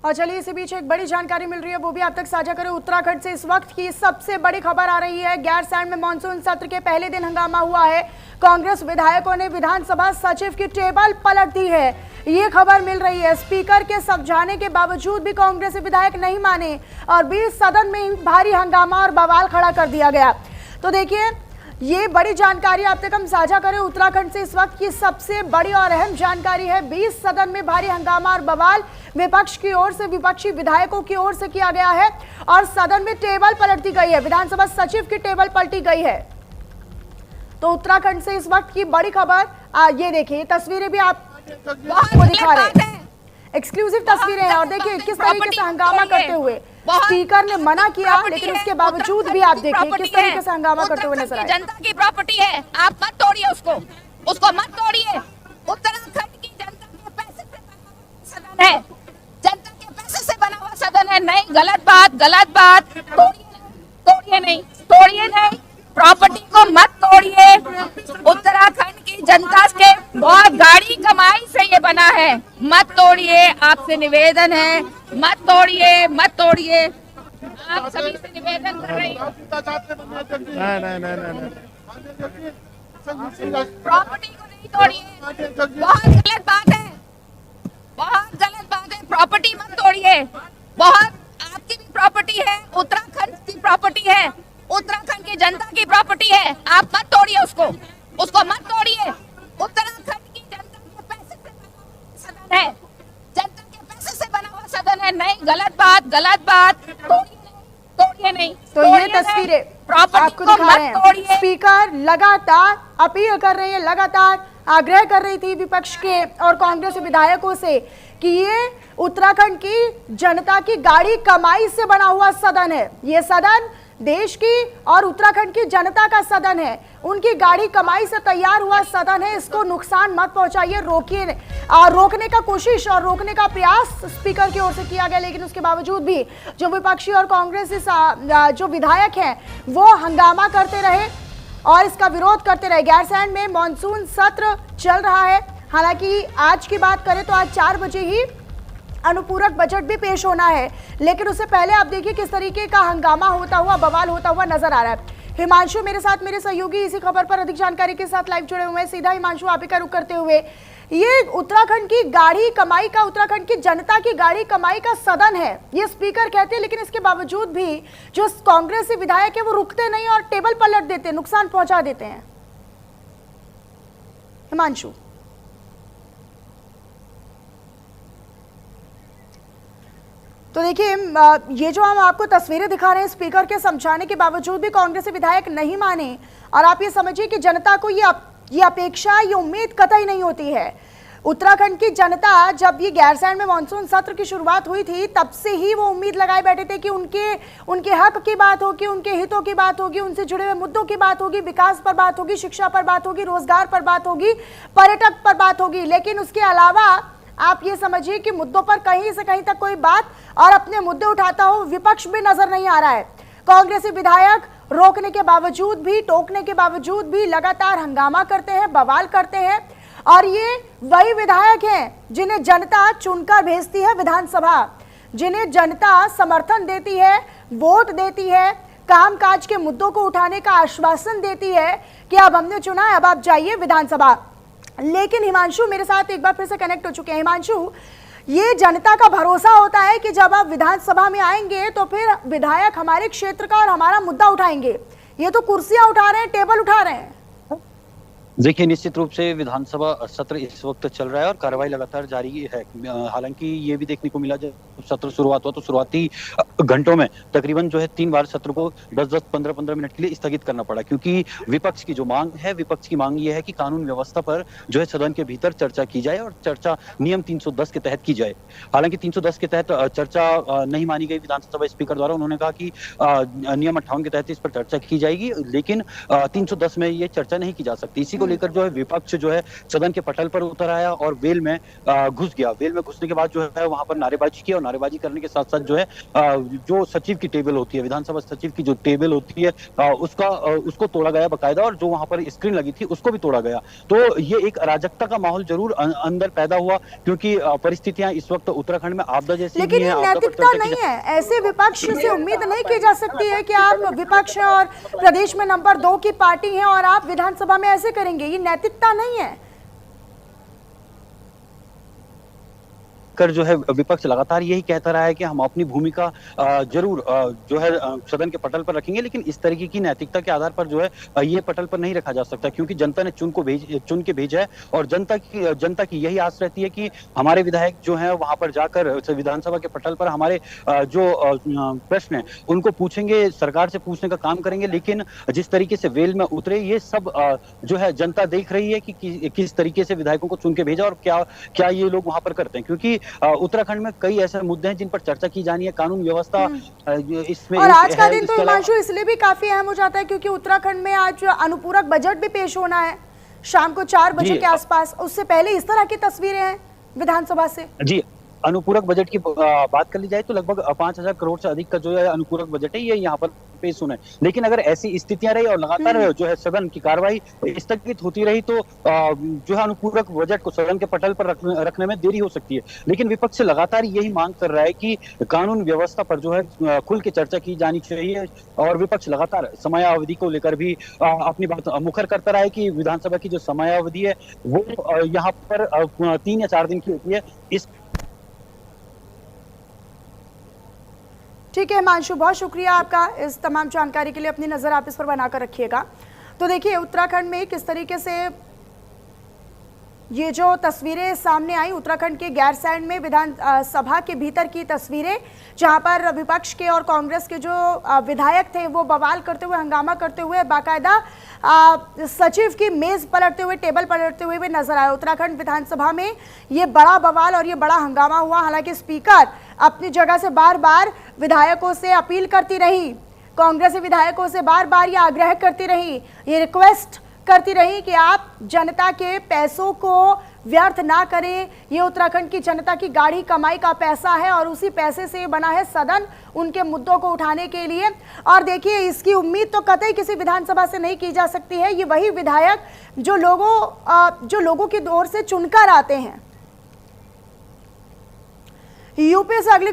और चलिए इसी बीच एक बड़ी जानकारी मिल रही है, वो भी आप तक साझा करें। उत्तराखंड से इस वक्त की सबसे बड़ी खबर आ रही है। गैरसैंण में मानसून सत्र के पहले दिन हंगामा हुआ है। कांग्रेस विधायकों ने विधानसभा सचिव की टेबल पलट दी है, ये खबर मिल रही है। स्पीकर के समझाने के बावजूद भी कांग्रेसी विधायक नहीं माने और बीच सदन में भारी हंगामा और बवाल खड़ा कर दिया गया। तो देखिए ये बड़ी जानकारी आप तक हम साझा करें। उत्तराखंड से इस वक्त की सबसे बड़ी और अहम जानकारी है। 20 सदन में भारी हंगामा और बवाल विपक्ष की ओर से, विपक्षी विधायकों की ओर से किया गया है और सदन में टेबल पलट दी गई है। विधानसभा सचिव की टेबल पलटी गई है। तो उत्तराखंड से इस वक्त की बड़ी खबर, ये देखिए तस्वीरें भी आपको दिखा रहे हैं, एक्सक्लूसिव तस्वीरें हैं। और देखिए किस तरीके से हंगामा करते हुए स्पीकर ने मना किया, लेकिन उसके बावजूद भी आप देखिए किस तरीके से हंगामा करते हुए नजर आए। जनता की प्रॉपर्टी है, आप मत तोड़िए उसको मत तोड़िए। उत्तराखंड की जनता के पैसे से बना सदन है, जनता के पैसे से बना हुआ सदन है। नहीं, गलत बात, तोड़िए नहीं, प्रॉपर्टी को मत तोड़िए। उत्तराखंड की जनता के बहुत गाड़ी कमाई से ये बना है, मत तोड़िए। आपसे निवेदन है, मत तोड़िए। आप सभी से निवेदन कर रही हूँ, नहीं। प्रॉपर्टी को नहीं तोड़िए। बहुत गलत बात है, प्रॉपर्टी मत तोड़िए। बहुत आपकी भी प्रॉपर्टी है, उत्तराखंड की प्रॉपर्टी है, उत्तराखंड की जनता की प्रॉपर्टी है। आप मत तोड़िए उसको मत तोड़िए। उत्तराखंड की जनता के पैसे से बना हुआ सदन है, जनता के पैसे से बना हुआ सदन है। नहीं, गलत बात, तोड़िए नहीं। तो ये तस्वीरें आपको दिखा रहे हैं। स्पीकर लगातार अपील कर रही है, लगातार आग्रह कर रही थी विपक्ष के और कांग्रेस विधायकों से कि ये उत्तराखंड की जनता की गाड़ी कमाई से बना हुआ सदन है। ये सदन देश की और उत्तराखंड की जनता का सदन है, उनकी गाड़ी कमाई से तैयार हुआ सदन है। इसको नुकसान मत पहुंचाइए, रोकिए। रोकने का कोशिश और रोकने का प्रयास स्पीकर की ओर से किया गया, लेकिन उसके बावजूद भी जो विपक्षी और कांग्रेस जो विधायक हैं वो हंगामा करते रहे और इसका विरोध करते रहे। गैरसैंण में मानसून सत्र चल रहा है। हालांकि आज की बात करें तो आज 4 बजे ही अनुपूरक बजट भी पेश होना है, लेकिन उससे पहले आप देखिए किस तरीके का हंगामा होता हुआ, बवाल होता हुआ नजर आ रहा है। हिमांशु मेरे साथ, मेरे सहयोगी इसी खबर पर अधिक जानकारी के साथ लाइव जुड़े हुए हैं। सीधा हिमांशु आप ही का रुख करते हुए, ये उत्तराखंड की गाड़ी कमाई का, उत्तराखंड की जनता की गाड़ी कमाई का सदन है, ये स्पीकर कहते हैं, लेकिन इसके बावजूद भी जो कांग्रेसी विधायक है वो रुकते नहीं और टेबल पलट देते, नुकसान पहुंचा देते हैं। हिमांशु, तो देखिए ये जो हम आपको तस्वीरें दिखा रहे हैं, स्पीकर के समझाने के बावजूद भी कांग्रेसी विधायक नहीं माने। और आप ये समझिए कि जनता को ये अपेक्षा, ये उम्मीद कतई नहीं होती है। उत्तराखंड की जनता, जब ये गैरसैंण में मानसून सत्र की शुरुआत हुई थी, तब से ही वो उम्मीद लगाए बैठे थे कि उनके हक की बात होगी, उनके हितों की बात होगी, उनसे जुड़े हुए मुद्दों की बात होगी, विकास पर बात होगी, शिक्षा पर बात होगी, रोजगार पर बात होगी, पर्यटक पर बात होगी। लेकिन उसके अलावा आप ये समझिए कि मुद्दों पर कहीं से कहीं तक कोई बात और अपने मुद्दे उठाता हो विपक्ष भी नजर नहीं आ रहा है। कांग्रेसी विधायक रोकने के बावजूद भी, टोकने के बावजूद भी लगातार हंगामा करते हैं, बवाल करते हैं। और ये वही विधायक हैं जिन्हें जनता चुनकर भेजती है विधानसभा, जिन्हें जनता समर्थन देती है, वोट देती है, कामकाज के मुद्दों को उठाने का आश्वासन देती है कि अब हमने चुना है, अब आप जाइए विधानसभा। लेकिन हिमांशु मेरे साथ एक बार फिर से कनेक्ट हो चुके हैं। हिमांशु, ये जनता का भरोसा होता है कि जब आप विधानसभा में आएंगे तो फिर विधायक हमारे क्षेत्र का और हमारा मुद्दा उठाएंगे। ये तो कुर्सियां उठा रहे हैं, टेबल उठा रहे हैं। देखिए, निश्चित रूप से विधानसभा सत्र इस वक्त चल रहा है और कार्रवाई लगातार जारी है। हालांकि ये भी देखने को मिला जब सत्र शुरुआत हुआ तो शुरुआती घंटों में तकरीबन जो है 3 बार सत्र को 10-10, 15-15 मिनट के लिए स्थगित करना पड़ा, क्योंकि विपक्ष की जो मांग है, विपक्ष की मांग ये है कि कानून व्यवस्था पर जो है सदन के भीतर चर्चा की जाए और चर्चा नियम 310 के तहत की जाए। हालांकि 310 के तहत चर्चा नहीं मानी गई विधानसभा स्पीकर द्वारा। उन्होंने कहा कि नियम 58 के तहत इस पर चर्चा की जाएगी, लेकिन 310 में ये चर्चा नहीं की जा सकती। इसी को लेकर जो है विपक्ष जो है सदन के पटल पर उतर आया और वेल में घुस गया। वेल में घुसने के बाद जो है वहां पर नारेबाजी की और नारेबाजी करने के साथ साथ जो है जो सचिव की टेबल होती है, विधानसभा सचिव की जो टेबल होती है उसको तोड़ा गया बकायदा, और जो वहां पर स्क्रीन लगी थी उसको भी तोड़ा गया। तो ये एक अराजकता का माहौल जरूर अंदर पैदा हुआ, क्योंकि परिस्थितियां इस वक्त उत्तराखंड में आपदा जैसी लेकिन भी ये हैं। आपदा पर नैतिकता चर्चा की नहीं है। ऐसे विपक्ष से उम्मीद नहीं की जा सकती है कि आप विपक्ष हैं और प्रदेश में नंबर 2 की पार्टी हैं और आप विधानसभा में ऐसे करेंगे। ये नैतिकता नहीं है। कर जो है विपक्ष लगातार यही कहता रहा है कि हम अपनी भूमिका जरूर जो है सदन के पटल पर रखेंगे, लेकिन इस तरीके की नैतिकता के आधार पर जो है ये पटल पर नहीं रखा जा सकता, क्योंकि जनता ने चुन के भेजा है और जनता की यही आस रहती है कि हमारे विधायक जो है वहां पर जाकर विधानसभा के पटल पर हमारे जो प्रश्न है उनको पूछेंगे, सरकार से पूछने का काम करेंगे। लेकिन जिस तरीके से वेल में उतरे, ये सब जो है जनता देख रही है कि किस तरीके से विधायकों को चुन के भेजा और क्या ये लोग वहां पर करते हैं, क्योंकि उत्तराखंड में कई ऐसे मुद्दे हैं जिन पर चर्चा की जानी है। कानून व्यवस्था इसमें, और आज का दिन तो हिमांशु इसलिए भी काफी अहम हो जाता है क्योंकि उत्तराखंड में आज अनुपूरक बजट भी पेश होना है शाम को 4 बजे के आसपास। उससे पहले इस तरह की तस्वीरें हैं विधानसभा से। जी, अनुपूरक बजट की बात कर ली जाए तो लगभग 5,000 करोड़ से अधिक का जो है अनुपूरक बजट है, ये यहाँ पर पेश होना है। लेकिन अगर ऐसी स्थितियां रही और लगातार जो है सदन की कार्रवाई स्थगित होती रही तो जो है अनुपूरक बजट को सदन के पटल पर रखने में देरी हो सकती है। लेकिन विपक्ष लगातार यही मांग कर रहा है कि कानून व्यवस्था पर जो है खुल के चर्चा की जानी चाहिए, और विपक्ष लगातार समयावधि को लेकर भी अपनी बात मुखर करता रहा है कि विधानसभा की जो समयावधि है वो यहाँ पर 3 या 4 दिन की होती है। इस ठीक है हिमांशु, बहुत शुक्रिया आपका इस तमाम जानकारी के लिए। अपनी नजर आप इस पर बनाकर रखिएगा। तो देखिए उत्तराखंड में किस तरीके से ये जो तस्वीरें सामने आई, उत्तराखंड के गैरसैंण में विधान सभा के भीतर की तस्वीरें, जहां पर विपक्ष के और कांग्रेस के जो विधायक थे वो बवाल करते हुए, हंगामा करते हुए, बाकायदा सचिव की मेज पलटते हुए, टेबल पलटते हुए भी नजर आए। उत्तराखंड विधानसभा में ये बड़ा बवाल और ये बड़ा हंगामा हुआ। हालांकि स्पीकर अपनी जगह से बार बार विधायकों से अपील करती रही, कांग्रेस विधायकों से बार बार ये आग्रह करती रही, ये रिक्वेस्ट करती रही कि आप जनता के पैसों को व्यर्थ ना करें। ये उत्तराखंड की जनता की गाढ़ी कमाई का पैसा है और उसी पैसे से बना है सदन उनके मुद्दों को उठाने के लिए। और देखिए इसकी उम्मीद तो कतई किसी विधानसभा से नहीं की जा सकती है। ये वही विधायक जो लोगों की ओर से चुनकर आते हैं। यूपी से अगली